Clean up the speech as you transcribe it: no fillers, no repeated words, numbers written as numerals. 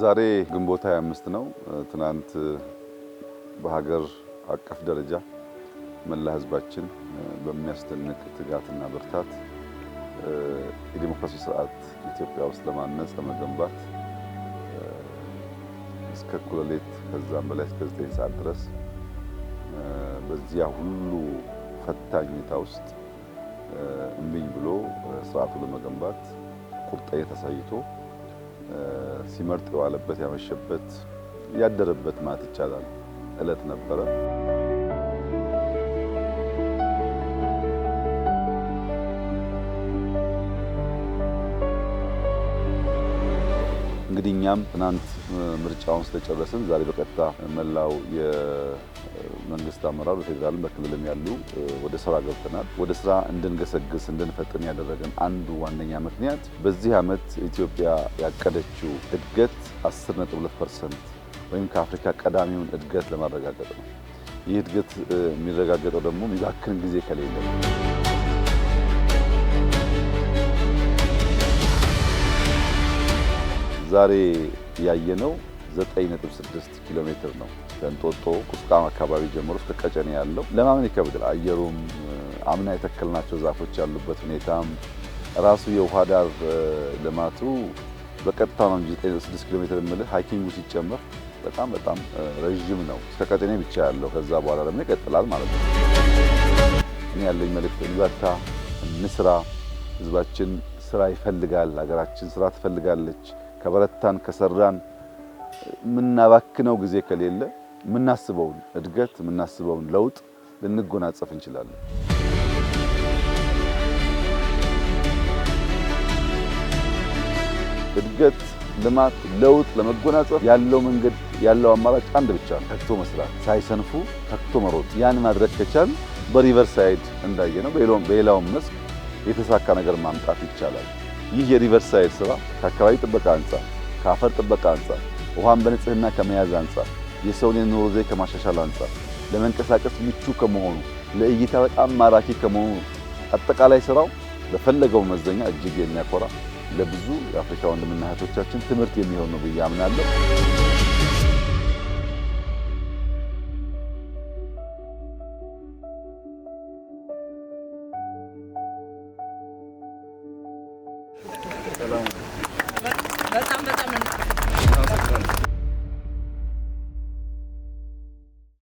ዛሬ ግንቦት 25 ነው። ትናንት በሀገር አቀፍ ደረጃ መላ ህዝባችን በሚያስደንቅ ትጋትና ብርታት የዲሞክራሲ ስርዓት ኢትዮጵያ ውስጥ ለማነጽ ለመገንባት እስከ እኩለ ሌሊት ከዛም በላይ እስከ 9 ሰዓት ድረስ በዚያ ሁሉ ፈታኝ ሁኔታ ውስጥ እምቢኝ ብሎ ስርዓቱን ለመገንባት ቁርጠኝነት አሳይቶ ሲመርጥ የዋለበት ያመሸበት ያደረበት ማለት ይቻላል እለት ነበረ። እንግዲህ እኛም ትናንት ምርጫውን ስለጨረስን ዛሬ በቀጥታ መላው የመንግስት አመራር በፌደራልም በክልልም ያሉ ወደ ስራ ገብተናል። ወደ ስራ እንድንገሰግስ እንድንፈጥን ያደረገን አንዱ ዋነኛ ምክንያት በዚህ ዓመት ኢትዮጵያ ያቀደችው እድገት 10.2% ወይም ከአፍሪካ ቀዳሚውን እድገት ለማረጋገጥ ነው። ይህ እድገት የሚረጋገጠው ደግሞ የሚባክን ጊዜ ከሌለ ነው። ዛሬ ያየነው 9.6 ኪሎ ሜትር ነው። ከእንጦጦ ቁስቋም አካባቢ ጀምሮ እስከ ቀጨኔ ያለው ለማመን ይከብዳል። አየሩም አምና የተከልናቸው ዛፎች ያሉበት ሁኔታም ራሱ የውሃ ዳር ልማቱ በቀጥታ ነው እንጂ 9.6 ኪሎ ሜትር የምልህ ሃይኪንጉ ሲጨመር በጣም ረዥም ነው። እስከ ቀጨኔ ብቻ ያለው ከዛ በኋላ ደግሞ ይቀጥላል ማለት ነው። እኔ ያለኝ መልእክት እንበርታ፣ እንስራ። ህዝባችን ስራ ይፈልጋል። ሀገራችን ስራ ትፈልጋለች። ከበረታን ከሰራን የምናባክነው ጊዜ ከሌለ የምናስበውን እድገት የምናስበውን ለውጥ ልንጎናጸፍ እንችላለን። እድገት፣ ልማት፣ ለውጥ ለመጎናጸፍ ያለው መንገድ ያለው አማራጭ አንድ ብቻ ነው፣ ተግቶ መስራት፣ ሳይሰንፉ ተግቶ መሮጥ። ያን ማድረግ ከቻል በሪቨር ሳይድ እንዳየነው በሌላውም መስክ የተሳካ ነገር ማምጣት ይቻላል። ይህ የሪቨር ሳይድ ስራ ከአካባቢ ጥበቃ አንጻር፣ ከአፈር ጥበቃ አንጻር፣ ውሃን በንጽህና ከመያዝ አንጻር፣ የሰውን የኑሮ ዘዬ ከማሻሻል አንጻር፣ ለመንቀሳቀስ ምቹ ከመሆኑ፣ ለእይታ በጣም ማራኪ ከመሆኑ አጠቃላይ ስራው በፈለገው መመዘኛ እጅግ የሚያኮራ ለብዙ የአፍሪካ ወንድምና እህቶቻችን ትምህርት የሚሆን ነው ብዬ አምናለሁ።